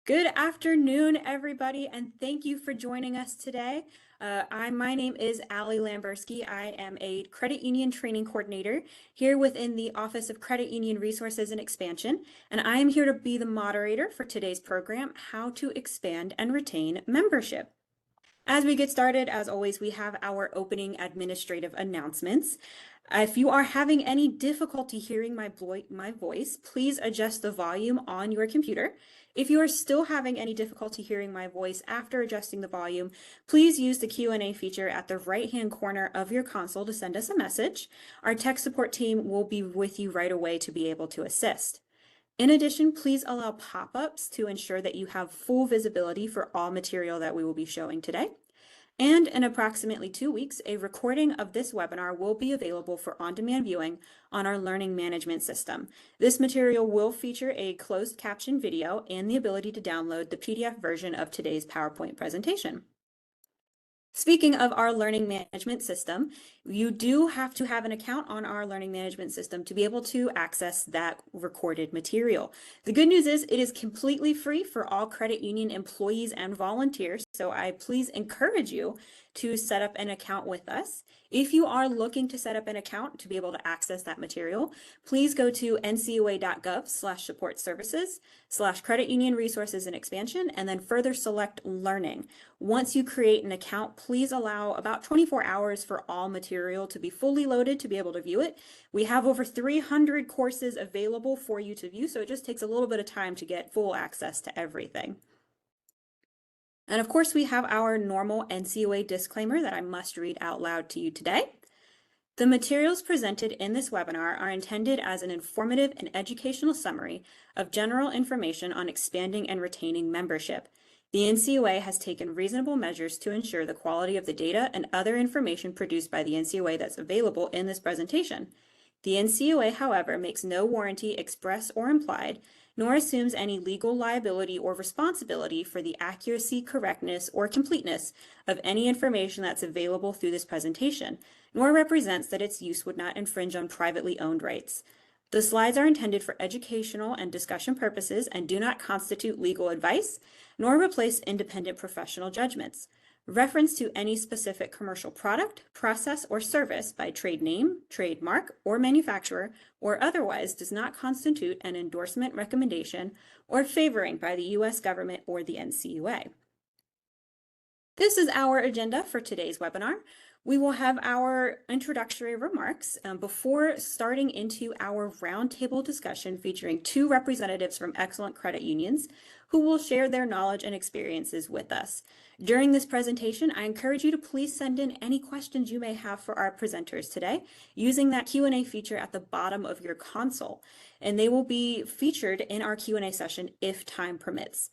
Good afternoon, everybody, and thank you for joining us today. My name is Allie Lamberski. I am a credit union training coordinator here within the Office of Credit Union Resources and Expansion, and I am here to be the moderator for today's program, How to Expand and Retain Membership. As we get started, as always, we have our opening administrative announcements. If you are having any difficulty hearing my voice, please adjust the volume on your computer. If you are still having any difficulty hearing my voice after adjusting the volume, please use the Q&A feature at the right-hand corner of your console to send us a message. Our tech support team will be with you right away to be able to assist. In addition, please allow pop-ups to ensure that you have full visibility for all material that we will be showing today. And in approximately 2 weeks, a recording of this webinar will be available for on-demand viewing on our learning management system. This material will feature a closed caption video and the ability to download the PDF version of today's PowerPoint presentation. Speaking of our learning management system, you do have to have an account on our learning management system to be able to access that recorded material. The good news is it is completely free for all credit union employees and volunteers, so I please encourage you to set up an account with us. If you are looking to set up an account to be able to access that material, please go to ncoa.gov/support-services/credit union resources and expansion, and then further select learning. Once you create an account, please allow about 24 hours for all material to be fully loaded to be able to view it. We have over 300 courses available for you to view, so it just takes a little bit of time to get full access to everything. And of course, we have our normal NCOA disclaimer that I must read out loud to you today. The materials presented in this webinar are intended as an informative and educational summary of general information on expanding and retaining membership. The NCOA has taken reasonable measures to ensure the quality of the data and other information produced by the NCOA that's available in this presentation. The NCOA, however, makes no warranty, express or implied, nor assumes any legal liability or responsibility for the accuracy, correctness, or completeness of any information that's available through this presentation, nor represents that its use would not infringe on privately owned rights. The slides are intended for educational and discussion purposes and do not constitute legal advice, nor replace independent professional judgments. Reference to any specific commercial product, process, or service by trade name, trademark, or manufacturer, or otherwise does not constitute an endorsement, recommendation, or favoring by the U.S. government or the NCUA. This is our agenda for today's webinar. We will have our introductory remarks before starting into our roundtable discussion featuring two representatives from excellent credit unions who will share their knowledge and experiences with us. During this presentation, I encourage you to please send in any questions you may have for our presenters today using that Q&A feature at the bottom of your console, and they will be featured in our Q&A session if time permits.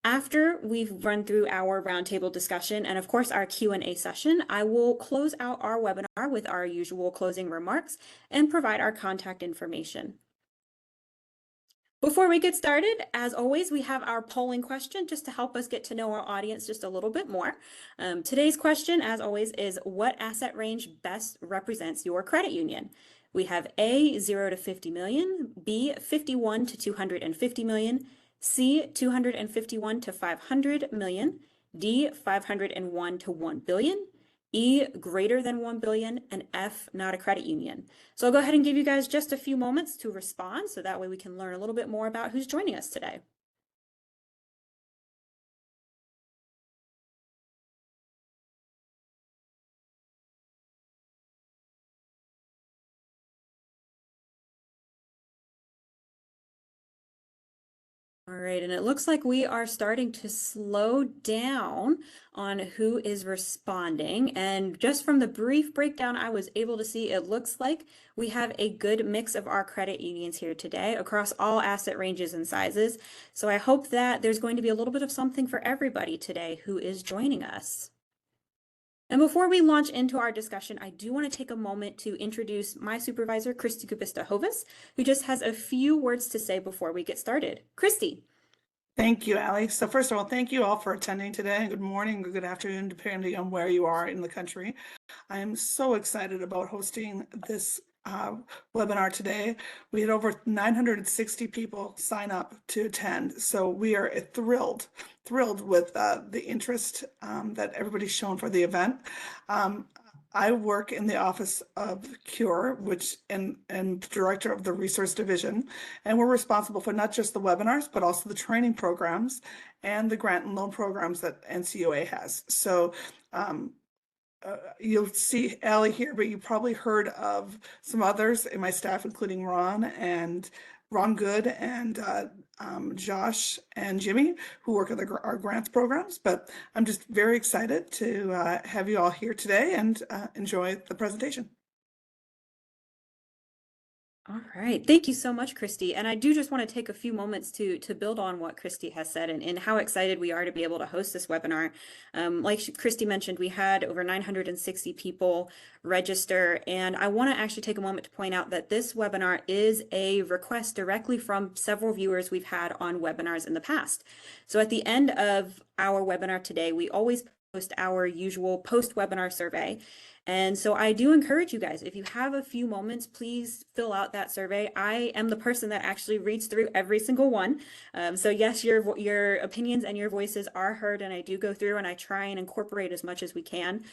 After we've run through our roundtable discussion and of course our Q&A session, I will close out our webinar with our usual closing remarks and provide our contact information. Before we get started, as always, we have our polling question just to help us get to know our audience just a little bit more. Today's question, as always, is what asset range best represents your credit union? We have A, 0 to 50 million, B, 51 to 250 million, C, 251 to 500 million, D, 501 to 1 billion, E, greater than 1 billion, and F, not a credit union. So I'll go ahead and give you guys just a few moments to respond so that way we can learn a little bit more about who's joining us today. All right, and it looks like we are starting to slow down on who is responding. And just from the brief breakdown I was able to see, it looks like we have a good mix of our credit unions here today across all asset ranges and sizes. So I hope that there's going to be a little bit of something for everybody today who is joining us. And before we launch into our discussion, I do want to take a moment to introduce my supervisor, Christy Kupista-Hovis, who just has a few words to say before we get started. Christy. Thank you, Allie. So first of all, thank you all for attending today. Good morning or good afternoon, depending on where you are in the country. I am so excited about hosting this webinar today. We had over 960 people sign up to attend. So we are thrilled with the interest that everybody's shown for the event. Um, I work in the office of Cure, which and director of the resource division, and we're responsible for not just the webinars, but also the training programs and the grant and loan programs that NCUA has. So you'll see Allie here, but you probably heard of some others in my staff, including Ron Good and Josh and Jimmy, who work at our grants programs. But I'm just very excited to have you all here today and enjoy the presentation. All right. Thank you so much, Christy. And I do just want to take a few moments to build on what Christy has said and how excited we are to be able to host this webinar. Like Christy mentioned, we had over 960 people register. And I want to actually take a moment to point out that this webinar is a request directly from several viewers we've had on webinars in the past. So at the end of our webinar today, we always post our usual post-webinar survey. And so I do encourage you guys, if you have a few moments, please fill out that survey. I am the person that actually reads through every single one. So yes, your opinions and your voices are heard, and I do go through and I try and incorporate as much as we can.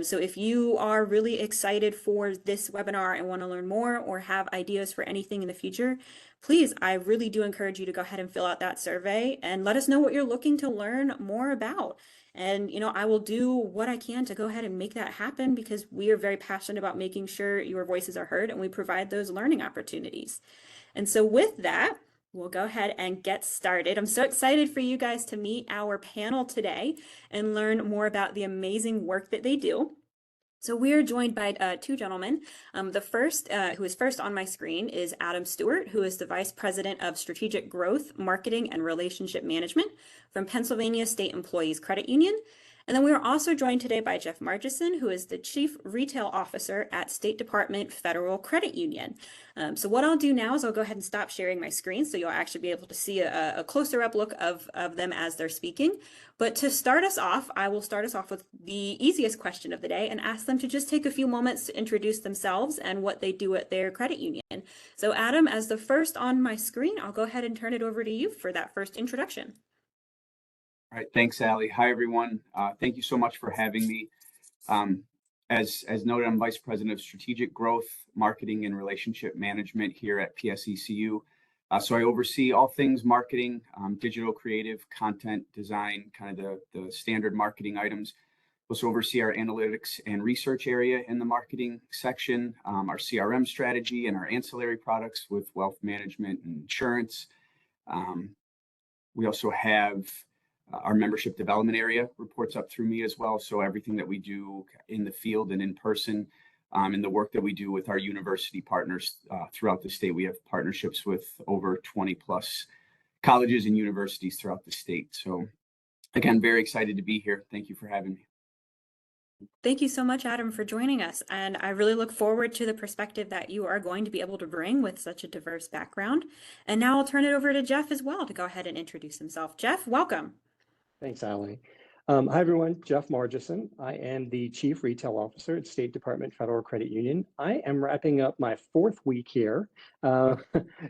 So if you are really excited for this webinar and want to learn more or have ideas for anything in the future, please, I really do encourage you to go ahead and fill out that survey and let us know what you're looking to learn more about. And, I will do what I can to go ahead and make that happen because we are very passionate about making sure your voices are heard and we provide those learning opportunities. And so with that, we'll go ahead and get started. I'm so excited for you guys to meet our panel today and learn more about the amazing work that they do. So we are joined by two gentlemen. The first, who is first on my screen, is Adam Stewart, who is the Vice President of Strategic Growth, Marketing, and Relationship Management from Pennsylvania State Employees Credit Union. And then we are also joined today by Jeff Margeson, who is the Chief Retail Officer at State Department Federal Credit Union. So what I'll do now is I'll go ahead and stop sharing my screen so you'll actually be able to see a closer up look of them as they're speaking. But to start us off, I will start us off with the easiest question of the day and ask them to just take a few moments to introduce themselves and what they do at their credit union. So Adam, as the first on my screen, I'll go ahead and turn it over to you for that first introduction. All right, thanks, Allie. Hi, everyone. Thank you so much for having me. As noted, I'm Vice President of Strategic Growth, Marketing, and Relationship Management here at PSECU. So I oversee all things marketing, digital creative, content design, kind of the standard marketing items. Also oversee our analytics and research area in the marketing section, our CRM strategy, and our ancillary products with wealth management and insurance. We also have our membership development area reports up through me as well. So everything that we do in the field and in person, and the work that we do with our university partners throughout the state. We have partnerships with over 20 plus colleges and universities throughout the state. So again, very excited to be here. Thank you for having me. Thank you so much, Adam, for joining us. And I really look forward to the perspective that you are going to be able to bring with such a diverse background. And now I'll turn it over to Jeff as well to go ahead and introduce himself. Jeff, welcome. Thanks, Allie. Hi, everyone. Jeff Margeson. I am the Chief Retail Officer at State Department Federal Credit Union. I am wrapping up my 4th week here,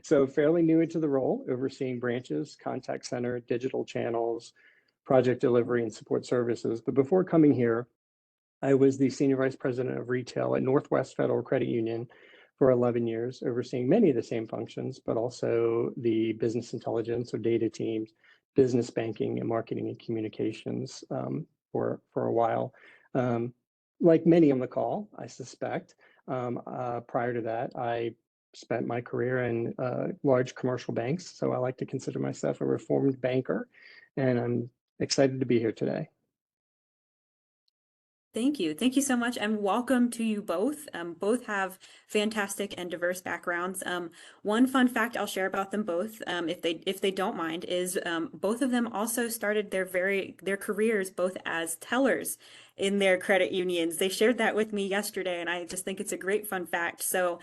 so fairly new into the role, overseeing branches, contact center, digital channels, project delivery, and support services. But before coming here, I was the Senior Vice President of Retail at Northwest Federal Credit Union for 11 years, overseeing many of the same functions, but also the business intelligence or data teams, business banking and marketing and communications for a while. Like many on the call, I suspect, prior to that, I spent my career in large commercial banks. So I like to consider myself a reformed banker, and I'm excited to be here today. Thank you. Thank you so much, and welcome to you both. Both have fantastic and diverse backgrounds. One fun fact I'll share about them both, if they don't mind, is both of them also started their careers both as tellers in their credit unions. They shared that with me yesterday, and I just think it's a great fun fact. So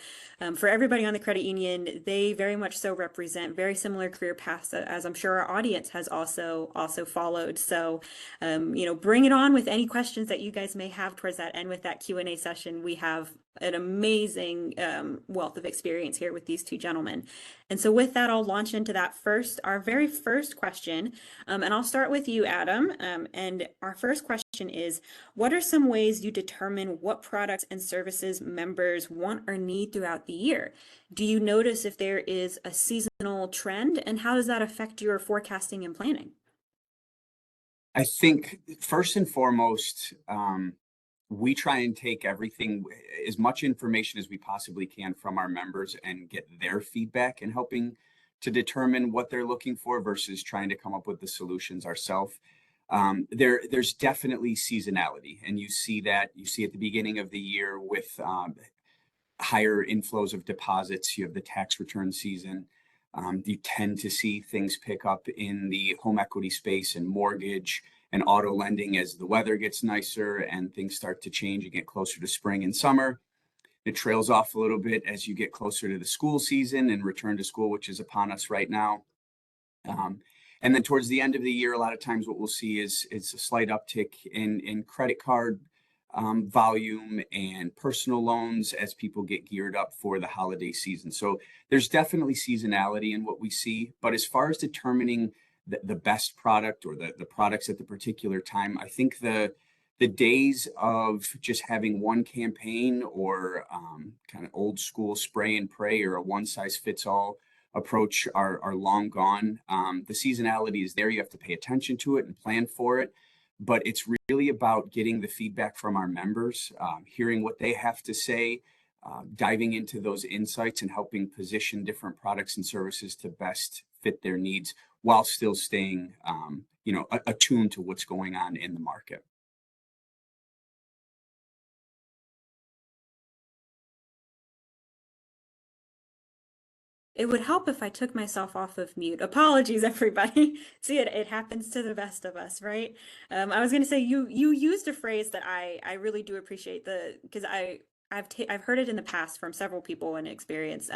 for everybody on the credit union, they very much so represent very similar career paths as I'm sure our audience has also followed. So bring it on with any questions that you guys may have towards that end with that Q&A session. We have an amazing wealth of experience here with these two gentlemen. And so with that, I'll launch into our very first question. And I'll start with you, Adam. And our first question is, what are some ways you determine what products and services members want or need throughout the year? Do you notice if there is a seasonal trend, and how does that affect your forecasting and planning? I think first and foremost, we try and take everything, as much information as we possibly can from our members and get their feedback and helping to determine what they're looking for versus trying to come up with the solutions ourselves. There's definitely seasonality, and you see at the beginning of the year with higher inflows of deposits. You have the tax return season. You tend to see things pick up in the home equity space and mortgage and auto lending as the weather gets nicer and things start to change and get closer to spring and summer. It trails off a little bit as you get closer to the school season and return to school, which is upon us right now. And then towards the end of the year, a lot of times what we'll see is a slight uptick in credit card volume and personal loans as people get geared up for the holiday season. So there's definitely seasonality in what we see. But as far as determining the best product or the products at the particular time, I think the days of just having one campaign or kind of old school spray and pray or a one size fits all approach are long gone. The seasonality is there. You have to pay attention to it and plan for it. But it's really about getting the feedback from our members, hearing what they have to say, diving into those insights and helping position different products and services to best fit their needs while still staying, attuned to what's going on in the market. It would help if I took myself off of mute. Apologies, everybody. See, it happens to the best of us, right? I was going to say you used a phrase that I really do appreciate because I've heard it in the past from several people in experience.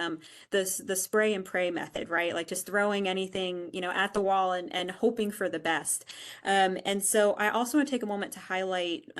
The spray and pray method, right? Like just throwing anything at the wall and hoping for the best. And so I also want to take a moment to highlight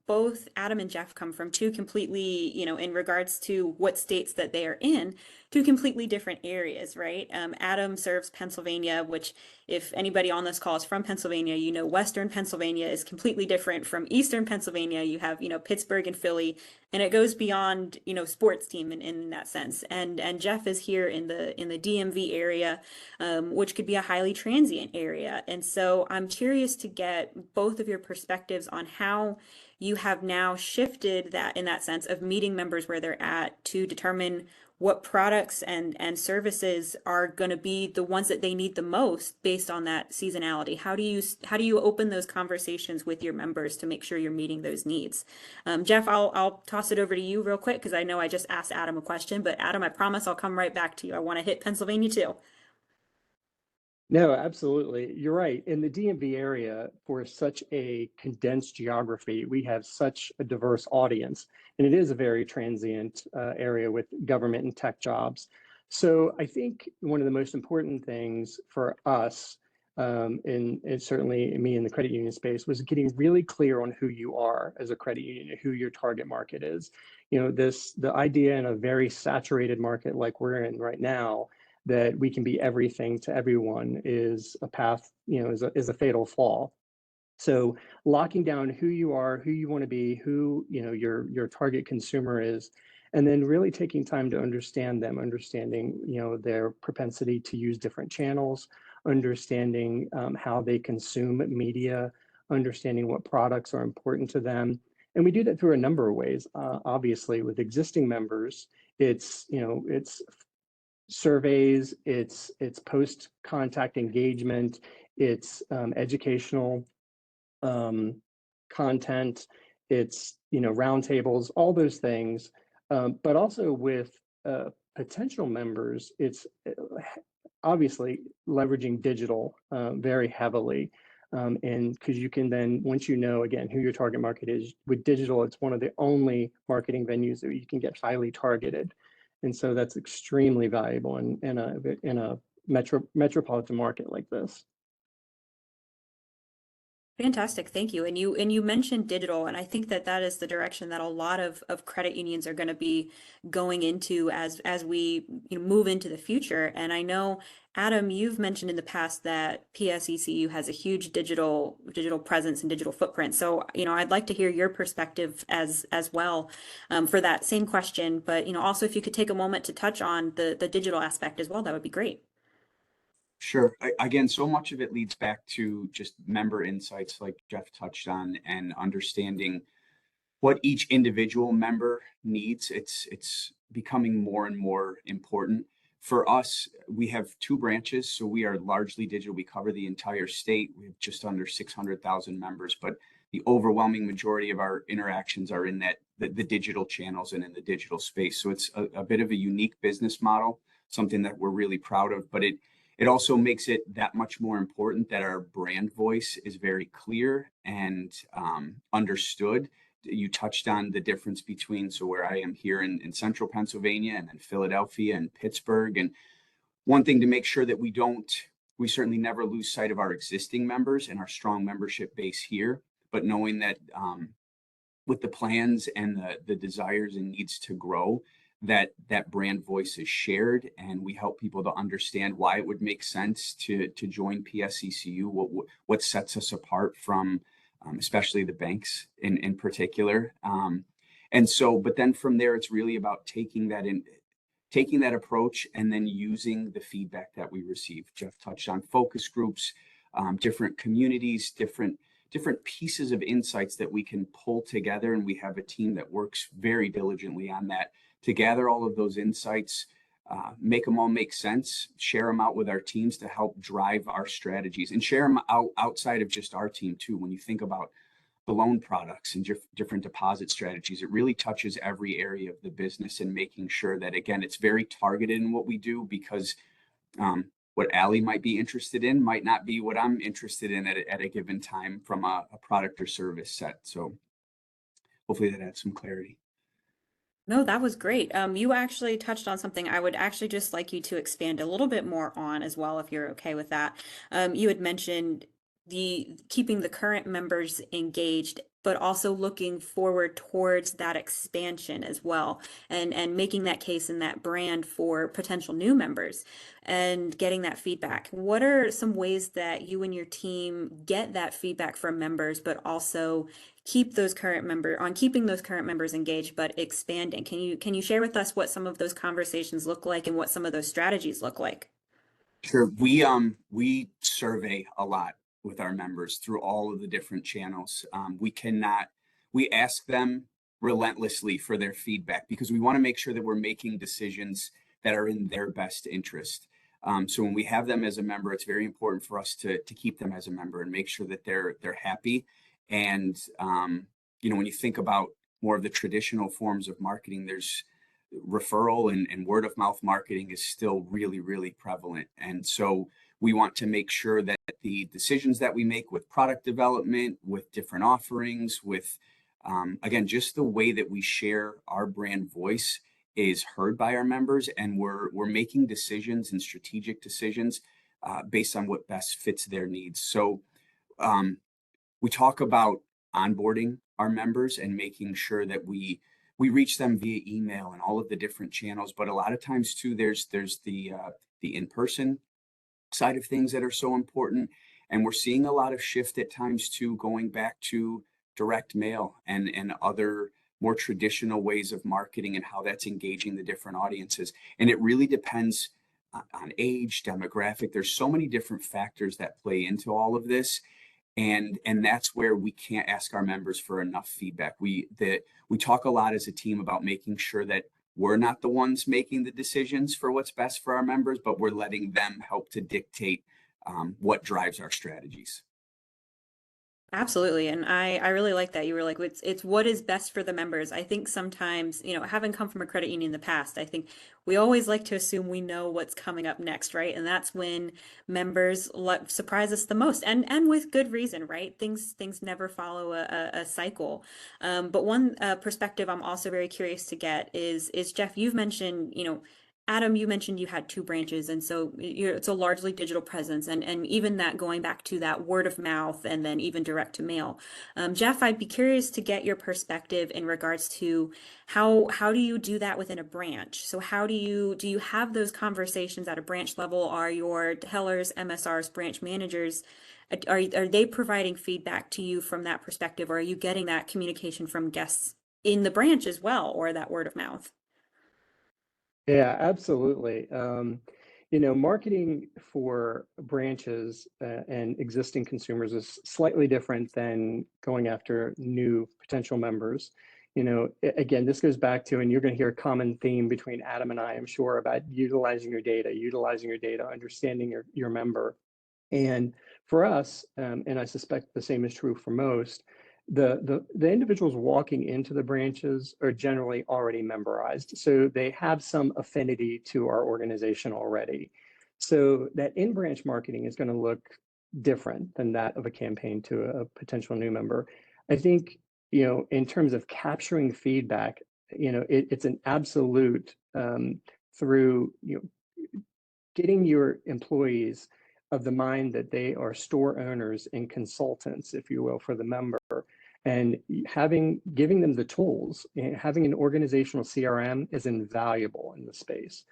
both Adam and Jeff come from two completely, in regards to what states that they are in, two completely different areas, right? Adam serves Pennsylvania, which if anybody on this call is from Pennsylvania, Western Pennsylvania is completely different from Eastern Pennsylvania. You have, Pittsburgh and Philly, and it goes beyond, sports team in that sense. And Jeff is here in the DMV area, which could be a highly transient area. And so I'm curious to get both of your perspectives on how you have now shifted that in that sense of meeting members where they're at to determine what products and services are going to be the ones that they need the most based on that seasonality. How do you open those conversations with your members to make sure you're meeting those needs? Jeff, I'll toss it over to you real quick because I know I just asked Adam a question, but Adam, I promise I'll come right back to you. I want to hit Pennsylvania too. No, absolutely. You're right. In the DMV area, for such a condensed geography, we have such a diverse audience, and it is a very transient area with government and tech jobs. So I think one of the most important things for us, and certainly me in the credit union space, was getting really clear on who you are as a credit union, who your target market is. The idea in a very saturated market like we're in right now, that we can be everything to everyone is a path, is a fatal flaw. So locking down who you are, who you want to be, who, your target consumer is, and then really taking time to understand them, understanding, their propensity to use different channels, understanding how they consume media, understanding what products are important to them. And we do that through a number of ways. Obviously, with existing members, it's surveys, it's post-contact engagement, it's educational content, it's roundtables, all those things. But also with potential members, it's obviously leveraging digital very heavily. And because you can then, once you know, again, who your target market is, with digital, it's one of the only marketing venues that you can get highly targeted. And so that's extremely valuable in a metropolitan market like this. Fantastic, thank you. And you mentioned digital, and I think that that is the direction that a lot of credit unions are going to be going into as we move into the future. And I know, Adam, you've mentioned in the past that PSECU has a huge digital presence and digital footprint. So, I'd like to hear your perspective as well for that same question. But, also if you could take a moment to touch on the digital aspect as well, that would be great. Sure. Again, so much of it leads back to just member insights, like Jeff touched on, and understanding what each individual member needs. It's becoming more and more important. For us, we have two branches, so we are largely digital. We cover the entire state. We have just under 600,000 members, but the overwhelming majority of our interactions are in the digital channels and in the digital space. So it's a bit of a unique business model, something that we're really proud of, but it also makes it that much more important that our brand voice is very clear and understood. You touched on the difference between, so where I am here in central Pennsylvania and then Philadelphia and Pittsburgh. And one thing to make sure that we certainly never lose sight of our existing members and our strong membership base here, but knowing that with the plans and the desires and needs to grow, that brand voice is shared, and we help people to understand why it would make sense to join PSECU, what sets us apart from especially the banks in particular. And so, but then from there, it's really about taking that approach and then using the feedback that we receive. Jeff touched on focus groups, different communities, different pieces of insights that we can pull together. And we have a team that works very diligently on that to gather all of those insights, make them all make sense, share them out with our teams to help drive our strategies, and share them outside of just our team too. When you think about the loan products and different deposit strategies, it really touches every area of the business, and making sure that, again, it's very targeted in what we do, because what Allie might be interested in might not be what I'm interested in at a given time from a product or service set. So hopefully that adds some clarity. No, that was great. You actually touched on something I would actually just like you to expand a little bit more on as well, if you're okay with that. You had mentioned the keeping the current members engaged, but also looking forward towards that expansion as well, and making that case and that brand for potential new members and getting that feedback. What are some ways that you and your team get that feedback from members, but also keeping those current members engaged but expanding? Can you share with us what some of those conversations look like and what some of those strategies look like? Sure. We survey a lot with our members through all of the different channels. We ask them relentlessly for their feedback, because we want to make sure that we're making decisions that are in their best interest. So when we have them as a member, it's very important for us to keep them as a member and make sure that they're happy. And when you think about more of the traditional forms of marketing, there's referral and word of mouth marketing is still really, really prevalent. And so we want to make sure that the decisions that we make with product development, with different offerings, with again, just the way that we share our brand voice is heard by our members, and we're making decisions and strategic decisions based on what best fits their needs. So we talk about onboarding our members and making sure that we reach them via email and all of the different channels. But a lot of times too, there's the in-person side of things that are so important. And we're seeing a lot of shift at times too, going back to direct mail and other more traditional ways of marketing and how that's engaging the different audiences. And it really depends on age, demographic. There's so many different factors that play into all of this. And that's where we can't ask our members for enough feedback. We talk a lot as a team about making sure that we're not the ones making the decisions for what's best for our members, but we're letting them help to dictate what drives our strategies. Absolutely. And I really like that. You were like, it's what is best for the members. I think sometimes, having come from a credit union in the past, I think we always like to assume we know what's coming up next, right? And that's when members surprise us the most, and with good reason, right? Things never follow a cycle. But one perspective I'm also very curious to get is Jeff, you've mentioned, Adam, you mentioned you had two branches, and so it's a largely digital presence, and even that going back to that word of mouth, and then even direct to mail. Jeff, I'd be curious to get your perspective in regards to how do you do that within a branch? So how do you have those conversations at a branch level? Are your tellers, MSRs, branch managers, are they providing feedback to you from that perspective, or are you getting that communication from guests in the branch as well, or that word of mouth? Yeah, absolutely. Marketing for branches and existing consumers is slightly different than going after new potential members. Again, this goes back to, and you're going to hear a common theme between Adam and I, I'm sure, about utilizing your data, understanding your member. And for us, and I suspect the same is true for most, the individuals walking into the branches are generally already memberized. So they have some affinity to our organization already. So that in-branch marketing is going to look different than that of a campaign to a potential new member. I think, in terms of capturing feedback, it's an absolute through, getting your employees of the mind that they are store owners and consultants, if you will, for the member, and giving them the tools. Having an organizational CRM is invaluable in the space.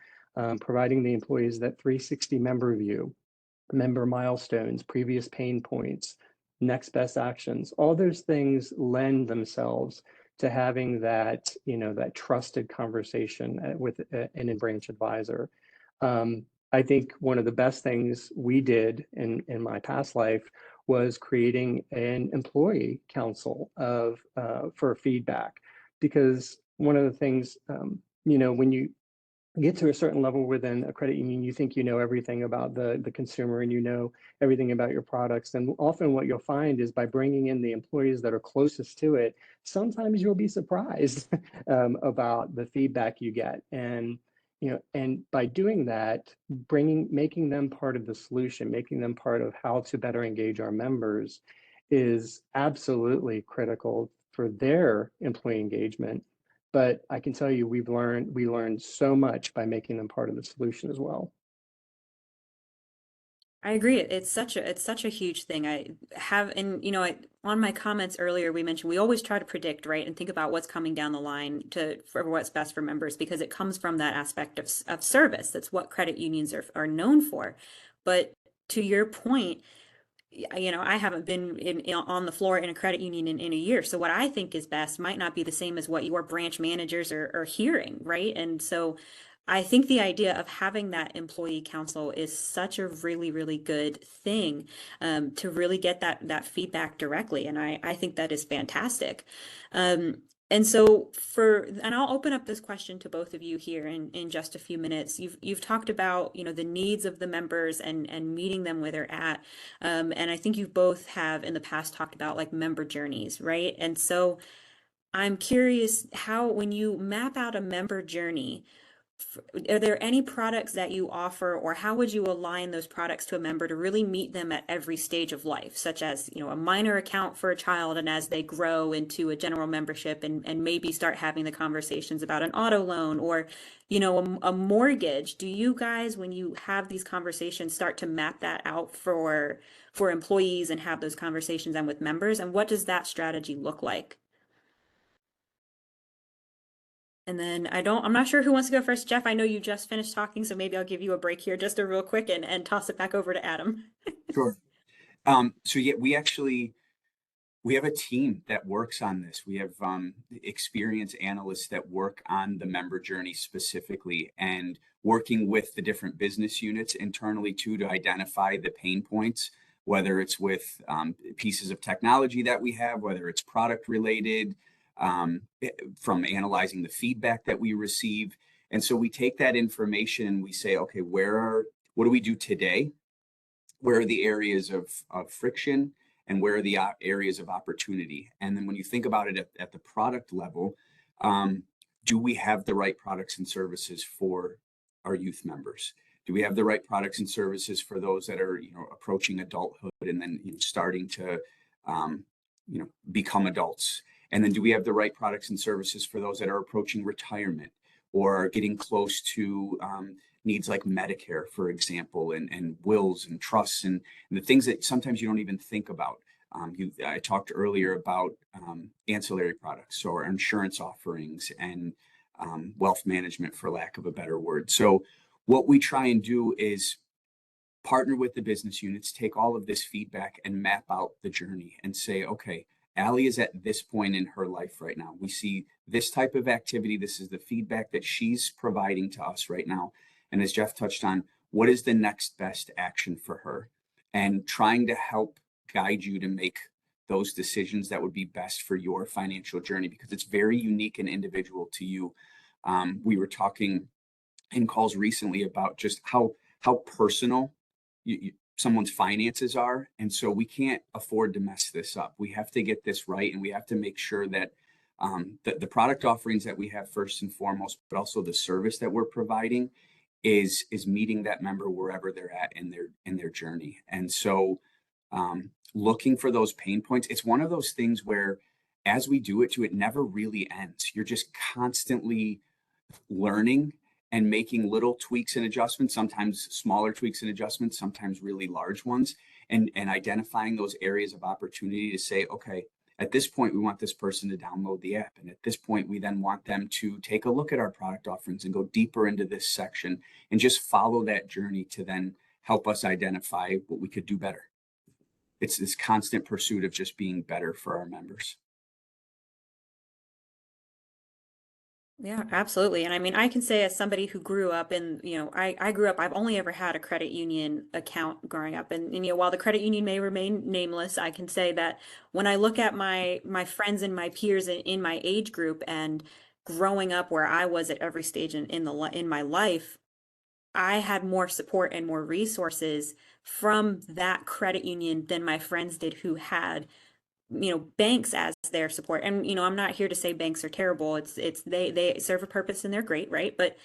Providing the employees that 360 member view, member milestones, previous pain points, next best actions, all those things lend themselves to having that trusted conversation with an in-branch advisor. I think one of the best things we did in my past life was creating an employee council for feedback, because one of the things, when you get to a certain level within a credit union, you think you know everything about the consumer, and you know everything about your products. And often what you'll find is, by bringing in the employees that are closest to it, sometimes you'll be surprised about the feedback you get. And by doing that, making them part of the solution, making them part of how to better engage our members, is absolutely critical for their employee engagement. But I can tell you, we learned so much by making them part of the solution as well. I agree. It's such a huge thing. I have, and on my comments earlier, we mentioned we always try to predict, right, and think about what's coming down the line for what's best for members, because it comes from that aspect of service. That's what credit unions are known for. But to your point, I haven't been on the floor in a credit union in a year. So what I think is best might not be the same as what your branch managers are hearing, right? And so I think the idea of having that employee council is such a really, really good thing, to really get that feedback directly. And I think that is fantastic. And so and I'll open up this question to both of you here in just a few minutes. You've talked about, the needs of the members and meeting them where they're at. And I think you both have in the past talked about like member journeys, right? And so I'm curious how, when you map out a member journey, are there any products that you offer, or how would you align those products to a member to really meet them at every stage of life, such as, a minor account for a child, and as they grow into a general membership, and maybe start having the conversations about an auto loan, or, a mortgage? Do you guys, when you have these conversations, start to map that out for employees and have those conversations and with members? And what does that strategy look like? And then I'm not sure who wants to go first. Jeff, I know you just finished talking, so maybe I'll give you a break here just a real quick, and toss it back over to Adam. Sure. So yeah, we have a team that works on this. We have experienced analysts that work on the member journey specifically, and working with the different business units internally too, to identify the pain points, whether it's with pieces of technology that we have, whether it's product related, from analyzing the feedback that we receive. And so we take that information and we say, okay, what do we do today? Where are the areas of friction? and where are the areas of opportunity. And then when you think about it at the product level, do we have the right products and services for our youth members? Do we have the right products and services for those that are, approaching adulthood and then starting to, become adults? And then do we have the right products and services for those that are approaching retirement or are getting close to needs like Medicare, for example, and wills and trusts and the things that sometimes you don't even think about. I talked earlier about ancillary products or insurance offerings and wealth management, for lack of a better word. So what we try and do is partner with the business units, take all of this feedback and map out the journey and say, okay, Allie is at this point in her life right now. We see this type of activity. This is the feedback that she's providing to us right now. And as Jeff touched on, what is the next best action for her? And trying to help guide you to make those decisions that would be best for your financial journey, because it's very unique and individual to you. We were talking in calls recently about just how personal someone's finances are. And so we can't afford to mess this up. We have to get this right. And we have to make sure that the product offerings that we have first and foremost, but also the service that we're providing is meeting that member wherever they're at in their journey. And so looking for those pain points, it's one of those things where as we do it it never really ends. You're just constantly learning and making little tweaks and adjustments, sometimes smaller tweaks and adjustments, sometimes really large ones, and identifying those areas of opportunity to say, okay, at this point, we want this person to download the app. And at this point, we then want them to take a look at our product offerings and go deeper into this section and just follow that journey to then help us identify what we could do better. It's this constant pursuit of just being better for our members. Yeah, absolutely. And I mean, I can say as somebody who grew up in, I grew up, I've only ever had a credit union account growing up. And, while the credit union may remain nameless, I can say that when I look at my friends and my peers in my age group and growing up where I was at every stage in my life, I had more support and more resources from that credit union than my friends did who had banks as their support. And I'm not here to say banks are terrible. It's they serve a purpose and they're great, right? But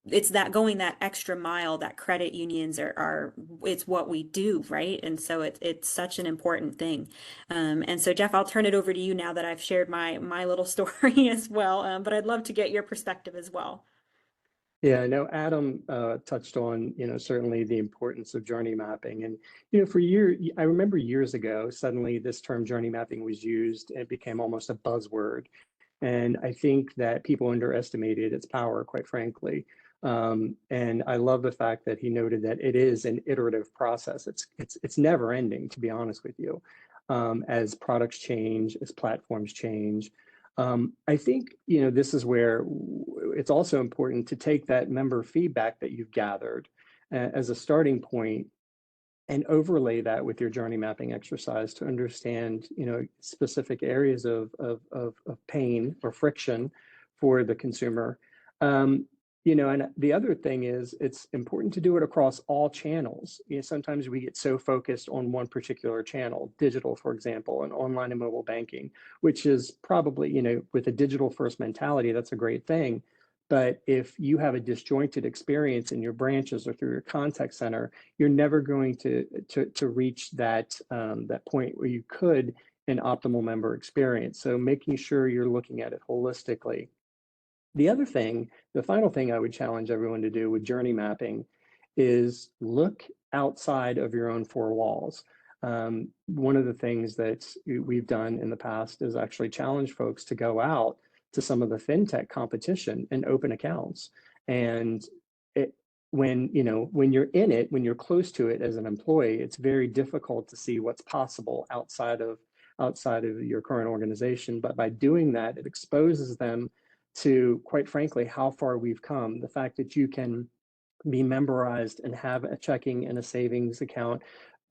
it's that going that extra mile that credit unions are it's what we do, right? And so it's such an important thing. And so Jeff, I'll turn it over to you now that I've shared my little story as well. But I'd love to get your perspective as well. Yeah, no, Adam touched on, certainly the importance of journey mapping. And, I remember years ago, suddenly this term journey mapping was used and it became almost a buzzword. And I think that people underestimated its power, quite frankly. And I love the fact that he noted that it is an iterative process. It's never ending, to be honest with you, as products change, as platforms change. I think, this is where it's also important to take that member feedback that you've gathered as a starting point and overlay that with your journey mapping exercise to understand, specific areas of pain or friction for the consumer. And the other thing is it's important to do it across all channels. Sometimes we get so focused on one particular channel, digital, for example, and online and mobile banking, which is probably, with a digital first mentality, that's a great thing. But if you have a disjointed experience in your branches or through your contact center, you're never going to reach that point where you could an optimal member experience. So making sure you're looking at it holistically. The final thing I would challenge everyone to do with journey mapping is look outside of your own four walls. One of the things that we've done in the past is actually challenge folks to go out to some of the fintech competition and open accounts. And when you're in it, when you're close to it as an employee, it's very difficult to see what's possible outside of your current organization. But by doing that, it exposes them to, quite frankly, how far we've come. The fact that you can be memberized and have a checking and a savings account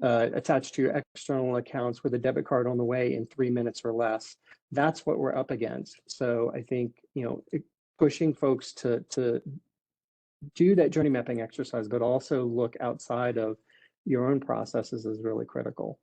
attached to your external accounts with a debit card on the way in 3 minutes or less. That's what we're up against. So I think, pushing folks to do that journey mapping exercise, but also look outside of your own processes is really critical.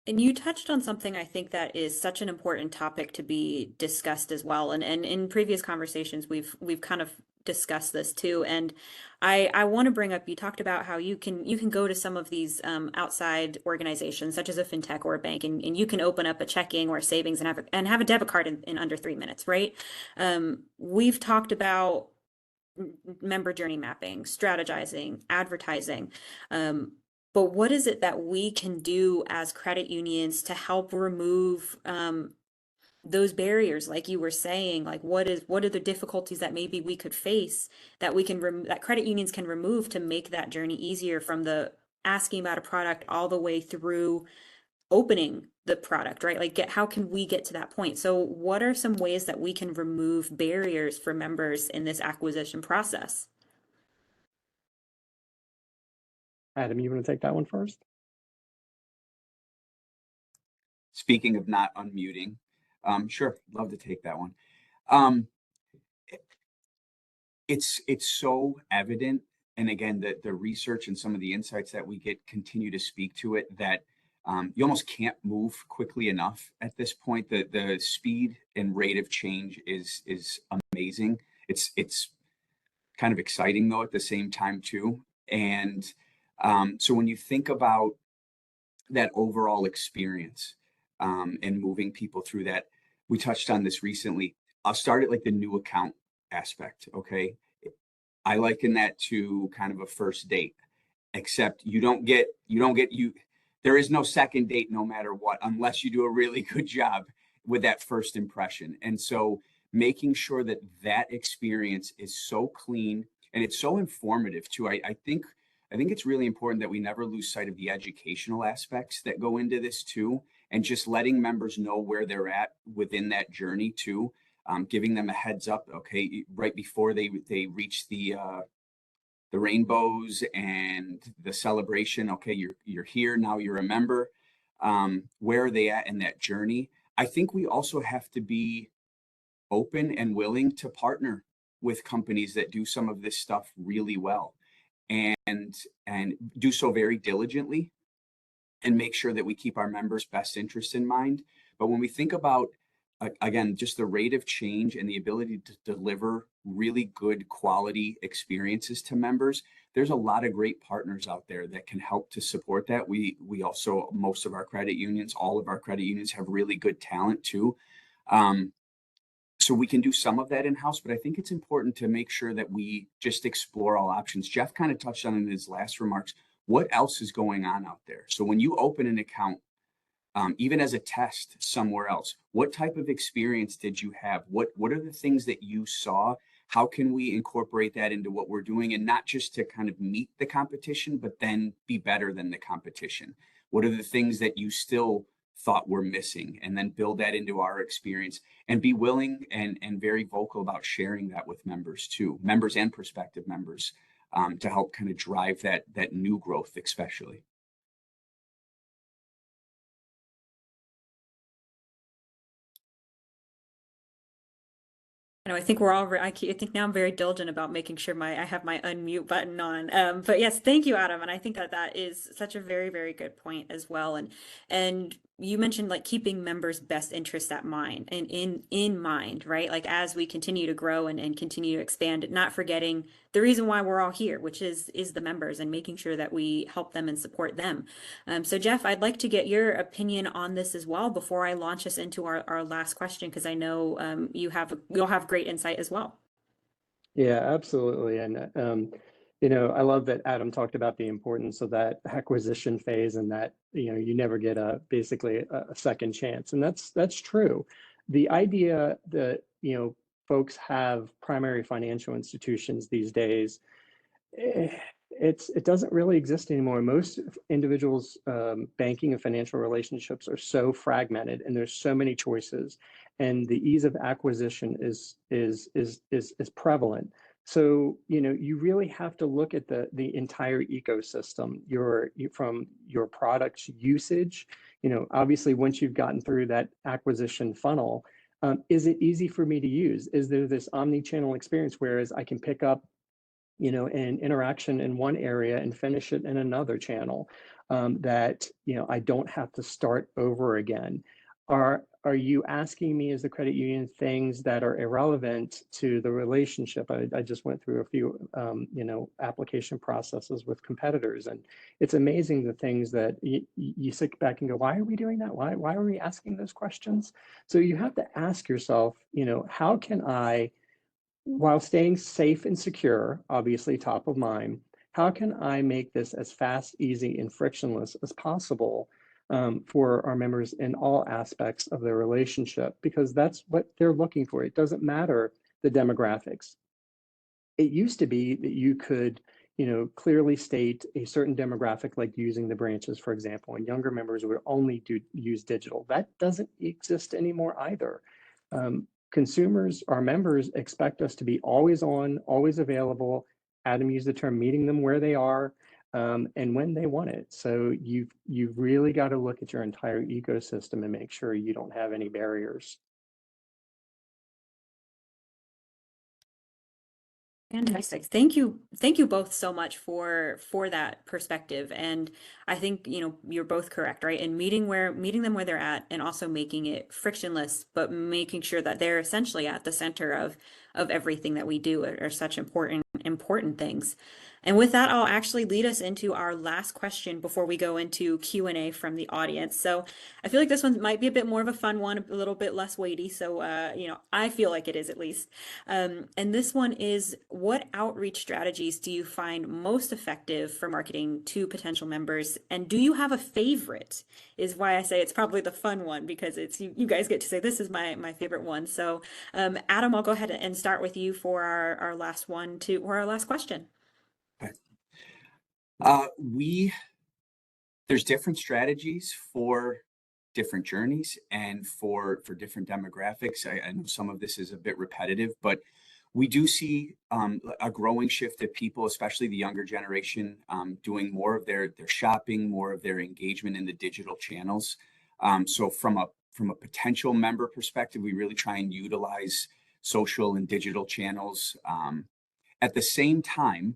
And you touched on something I think that is such an important topic to be discussed as well. And in previous conversations, we've kind of discussed this too. And I want to bring up, you talked about how you can go to some of these outside organizations, such as a fintech or a bank, and you can open up a checking or a savings and have a debit card in under 3 minutes, right? We've talked about member journey mapping, strategizing, advertising. But what is it that we can do as credit unions to help remove those barriers, like you were saying? Like, what are the difficulties that maybe we could face that that credit unions can remove to make that journey easier from the asking about a product all the way through opening the product, right? Like, how can we get to that point? So, what are some ways that we can remove barriers for members in this acquisition process? Adam, you want to take that one first? Speaking of not unmuting, sure, love to take that one. Um, it's so evident, and again, the research and some of the insights that we get continue to speak to it, that you almost can't move quickly enough at this point. The speed and rate of change is amazing. It's kind of exciting though at the same time too. And so when you think about that overall experience, and moving people through that, we touched on this recently. I'll start at like the new account aspect. Okay. I liken that to kind of a first date, except you there is no second date no matter what, unless you do a really good job with that first impression. And so making sure that that experience is so clean and it's so informative too. I think it's really important that we never lose sight of the educational aspects that go into this too, and just letting members know where they're at within that journey too, giving them a heads up, okay, right before they reach the rainbows and the celebration. Okay, you're here now. You're a member. Where are they at in that journey? I think we also have to be open and willing to partner with companies that do some of this stuff really well, and do so very diligently, and make sure that we keep our members' best interests in mind. But when we think about, again, just the rate of change and the ability to deliver really good quality experiences to members, there's a lot of great partners out there that can help to support that. We also, most of our credit unions, all of our credit unions have really good talent too. So we can do some of that in-house, but I think it's important to make sure that we just explore all options. Jeff kind of touched on it in his last remarks. What else is going on out there? So when you open an account, even as a test somewhere else, what type of experience did you have? What are the things that you saw? How can we incorporate that into what we're doing, and not just to kind of meet the competition, but then be better than the competition? What are the things that you still thought were missing, and then build that into our experience, and be willing and very vocal about sharing that with members too, members and prospective members, to help kind of drive that new growth, especially. I think we're all, I think now I'm very diligent about making sure I have my unmute button on. But yes, thank you, Adam. And I think that is such a very, very good point as well. And you mentioned like keeping members' best interests at mind and in mind, right? Like as we continue to grow and continue to expand, not forgetting the reason why we're all here, which is the members, and making sure that we help them and support them. So Jeff, I'd like to get your opinion on this as well before I launch us into our last question, because I know you'll have great insight as well. Yeah, absolutely. And, I love that Adam talked about the importance of that acquisition phase, and that, you never get basically a second chance. And that's true. The idea that, folks have primary financial institutions these days, it doesn't really exist anymore. Most individuals' banking and financial relationships are so fragmented, and there's so many choices, and the ease of acquisition is prevalent. So you really have to look at the entire ecosystem. From your product's usage. Obviously, once you've gotten through that acquisition funnel, is it easy for me to use? Is there this omni-channel experience, whereas I can pick up an interaction in one area and finish it in another channel? that, I don't have to start over again. Are you asking me as the credit union things that are irrelevant to the relationship? I just went through a few, application processes with competitors, and it's amazing the things that you sit back and go, why are we doing that? Why are we asking those questions? So you have to ask yourself, how can I, while staying safe and secure, obviously top of mind, how can I make this as fast, easy, and frictionless as possible for our members in all aspects of their relationship? Because that's what they're looking for. It doesn't matter the demographics. It used to be that you could, clearly state a certain demographic, like using the branches, for example, and younger members would only use digital. That doesn't exist anymore either. Consumers, our members, expect us to be always on, always available. Adam used the term meeting them where they are and when they want it. So you've really got to look at your entire ecosystem and make sure you don't have any barriers. Fantastic. Thank you. Thank you both so much for that perspective. And I think, you're both correct, right? And meeting them where they're at, and also making it frictionless, but making sure that they're essentially at the center of everything that we do are such important things. And with that, I'll actually lead us into our last question before we go into Q&A from the audience. So I feel like this one might be a bit more of a fun one, a little bit less weighty. So, I feel like it is, at least. And this one is, what outreach strategies do you find most effective for marketing to potential members? And do you have a favorite? Is why I say it's probably the fun one, because it's you guys get to say, this is my favorite one. So Adam, I'll go ahead and start with you for our last our last question. There's different strategies for different journeys and for different demographics. I know some of this is a bit repetitive, but we do see a growing shift of people, especially the younger generation, doing more of their shopping, more of their engagement in the digital channels. So from a potential member perspective, we really try and utilize social and digital channels. At the same time,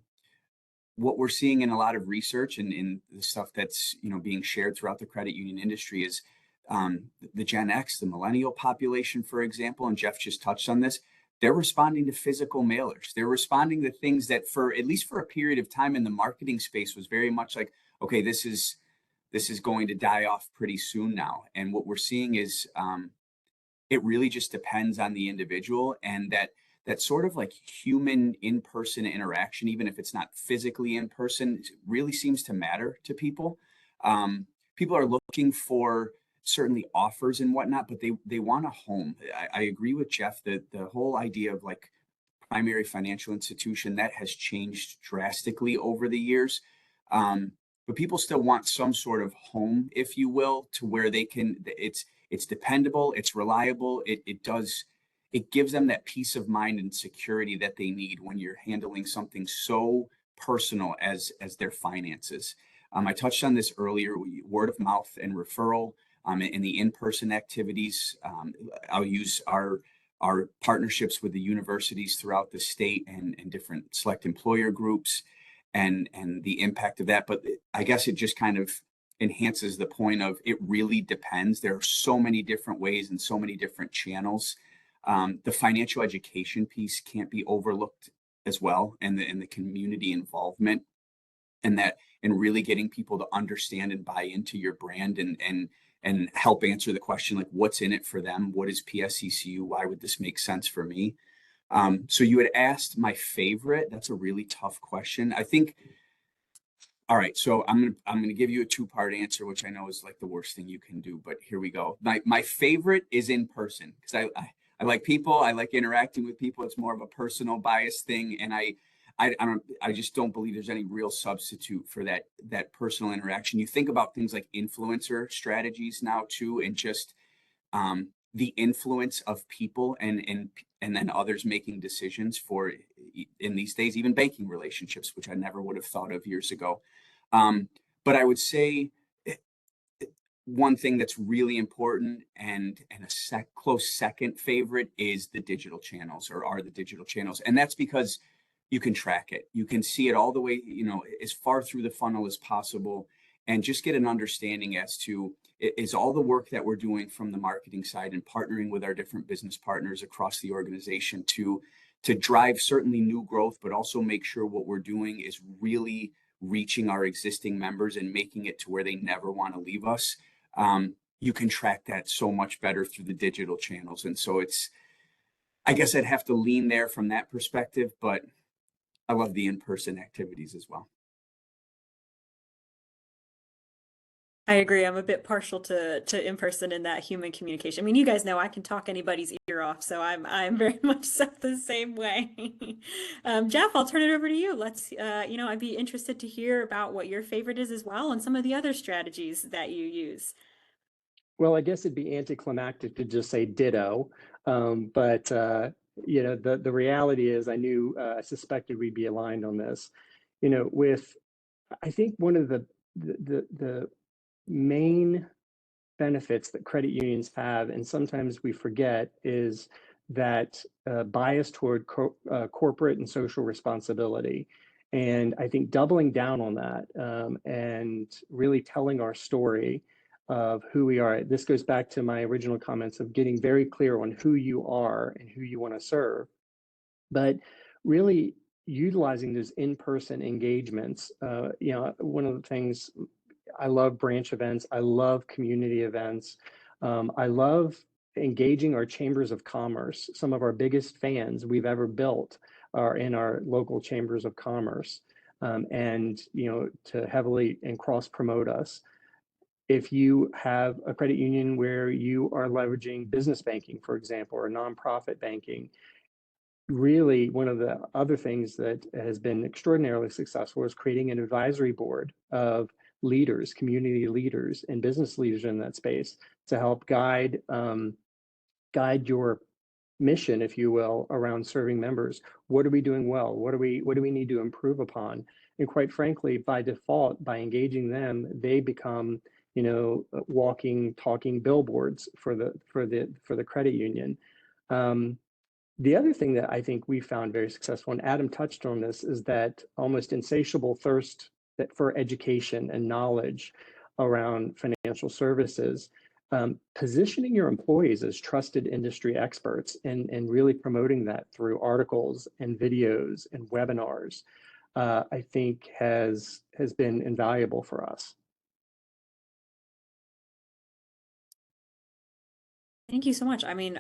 what we're seeing in a lot of research and in the stuff that's being shared throughout the credit union industry is the Gen X, the millennial population, for example, and Jeff just touched on this. They're responding to physical mailers. They're responding to things that, for at least for a period of time in the marketing space, was very much like, okay, this is going to die off pretty soon now. And what we're seeing is it really just depends on the individual, and that sort of like human in-person interaction, even if it's not physically in person, really seems to matter to people. People are looking for certainly offers and whatnot, but they want a home. I agree with Jeff that the whole idea of like primary financial institution, that has changed drastically over the years. But people still want some sort of home, if you will, to where they can, it's dependable, it's reliable, it gives them that peace of mind and security that they need when you're handling something so personal as their finances. I touched on this earlier, word of mouth and referral, and the in-person activities. I'll use our partnerships with the universities throughout the state and different select employer groups and the impact of that. But I guess it just kind of enhances the point of, it really depends. There are so many different ways and so many different channels. The financial education piece can't be overlooked as well, and the community involvement, and really getting people to understand and buy into your brand and help answer the question, like, what's in it for them? What is PSECU? Why would this make sense for me? So you had asked my favorite. That's a really tough question. I think. All right, so I'm gonna give you a two-part answer, which I know is like the worst thing you can do, but here we go. My favorite is in person, because I like people. I like interacting with people. It's more of a personal bias thing, and I just don't believe there's any real substitute for that personal interaction. You think about things like influencer strategies now too, and just the influence of people and then others making decisions for, in these days, even banking relationships, which I never would have thought of years ago. But I would say one thing that's really important and a close second favorite is the digital channels, or are the digital channels. And that's because you can track it. You can see it all the way, as far through the funnel as possible. and just get an understanding as to is all the work that we're doing from the marketing side and partnering with our different business partners across the organization to drive certainly new growth, but also make sure what we're doing is really reaching our existing members and making it to where they never want to leave us. You can track that so much better through the digital channels. And so I guess I'd have to lean there from that perspective, but I love the in-person activities as well. I agree. I'm a bit partial to in person in that human communication. I mean, you guys know I can talk anybody's ear off, so I'm very much so the same way. Jeff, I'll turn it over to you. Let's I'd be interested to hear about what your favorite is as well, and some of the other strategies that you use. Well, I guess it'd be anticlimactic to just say ditto, but the reality is, I suspected we'd be aligned on this. I think one of the main benefits that credit unions have, and sometimes we forget, is that bias toward corporate and social responsibility. And I think doubling down on that and really telling our story of who we are. This goes back to my original comments of getting very clear on who you are and who you want to serve, but really utilizing those in-person engagements. One of the things, I love branch events. I love community events. I love engaging our chambers of commerce. Some of our biggest fans we've ever built are in our local chambers of commerce, and to heavily and cross promote us. If you have a credit union where you are leveraging business banking, for example, or nonprofit banking, really one of the other things that has been extraordinarily successful is creating an advisory board of leaders, community leaders, and business leaders in that space to help guide your mission, if you will, around serving members. What are we doing well? What do we need to improve upon? And quite frankly, by default, by engaging them, they become walking, talking billboards for the credit union. The other thing that I think we found very successful, and Adam touched on this, is that almost insatiable thirst for education and knowledge around financial services, positioning your employees as trusted industry experts and really promoting that through articles and videos and webinars, I think has been invaluable for us. Thank you so much. I mean,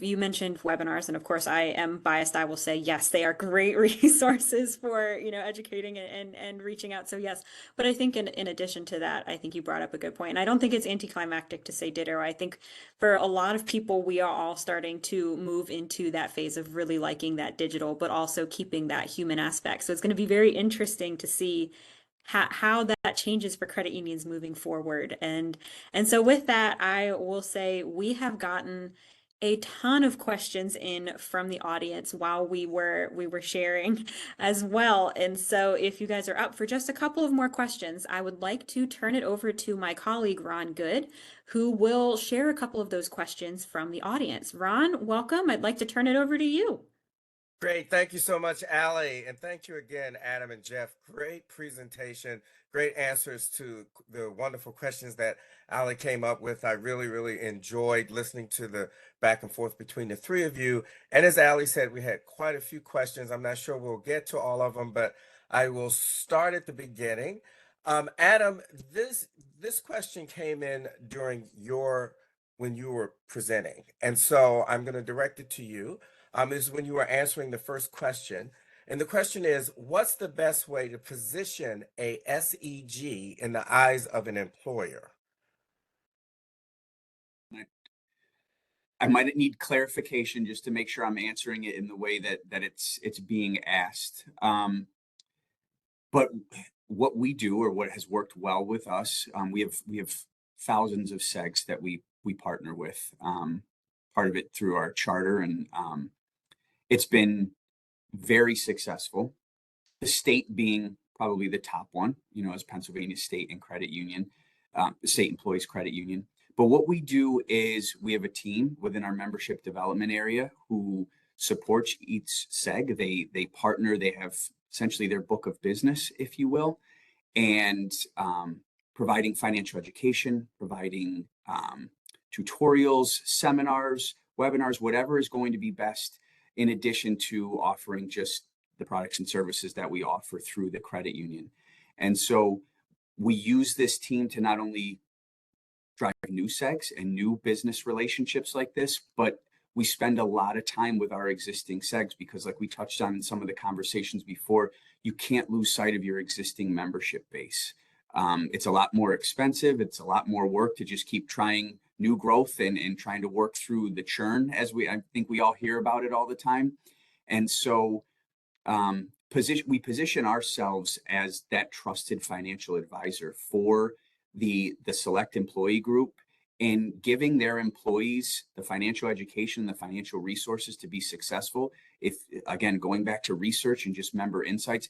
you mentioned webinars, and of course I am biased. I will say, yes, they are great resources for, educating and reaching out. So yes, but I think in addition to that, I think you brought up a good point. And I don't think it's anticlimactic to say ditto. I think for a lot of people, we are all starting to move into that phase of really liking that digital, but also keeping that human aspect. So it's going to be very interesting to see how that changes for credit unions moving forward. And so with that, I will say we have gotten a ton of questions in from the audience while we were sharing as well. And so if you guys are up for just a couple of more questions, I would like to turn it over to my colleague, Ron Good, who will share a couple of those questions from the audience. Ron, welcome. I'd like to turn it over to you. Great. Thank you so much, Allie. And thank you again, Adam and Jeff. Great presentation, great answers to the wonderful questions that Allie came up with. I really, really enjoyed listening to the back and forth between the three of you. And as Allie said, we had quite a few questions. I'm not sure we'll get to all of them, but I will start at the beginning. Adam, this question came in when you were presenting. And so I'm going to direct it to you. This is when you were answering the first question. And the question is, what's the best way to position a SEG in the eyes of an employer? I might need clarification just to make sure I'm answering it in the way that it's being asked. But what we do, or what has worked well with us, we have thousands of SEGs that we partner with. Part of it through our charter, and it's been very successful. The state being probably the top one, as Pennsylvania State and Credit Union, State Employees Credit Union. But what we do is we have a team within our membership development area who supports each SEG. They partner, they have essentially their book of business, if you will. and providing financial education, providing tutorials, seminars, webinars, whatever is going to be best, in addition to offering just the products and services that we offer through the credit union. And so we use this team to not only drive new segs and new business relationships like this, but we spend a lot of time with our existing segs because, like we touched on in some of the conversations before, you can't lose sight of your existing membership base. It's a lot more expensive. It's a lot more work to just keep trying new growth and trying to work through the churn, as I think we all hear about it all the time. And so we position ourselves as that trusted financial advisor for the select employee group, in giving their employees the financial education, the financial resources to be successful. If, again, going back to research and just member insights,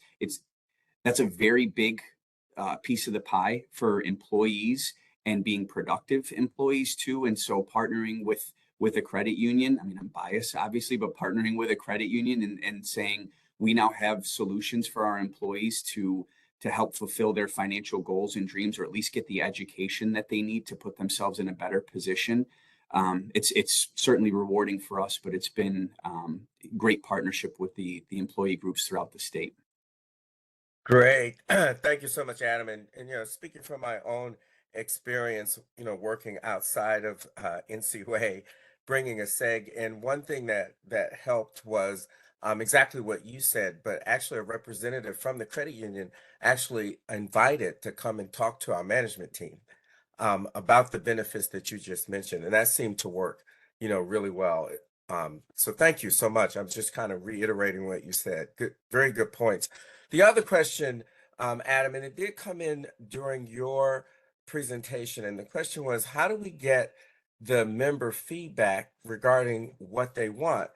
that's a very big piece of the pie for employees and being productive employees too. And so partnering with a credit union, I mean, I'm biased obviously, but partnering with a credit union and saying, we now have solutions for our employees to help fulfill their financial goals and dreams, or at least get the education that they need to put themselves in a better position. It's certainly rewarding for us, but it's been great partnership with the employee groups throughout the state. Great. Thank you so much, Adam. And speaking from my own experience, working outside of NCUA, bringing a seg, and one thing that helped was exactly what you said, but actually a representative from the credit union actually invited to come and talk to our management team about the benefits that you just mentioned, and that seemed to work, really well. So thank you so much. I'm just kind of reiterating what you said. Good, very good points. The other question, Adam, and it did come in during your presentation, and the question was, how do we get the member feedback regarding what they want?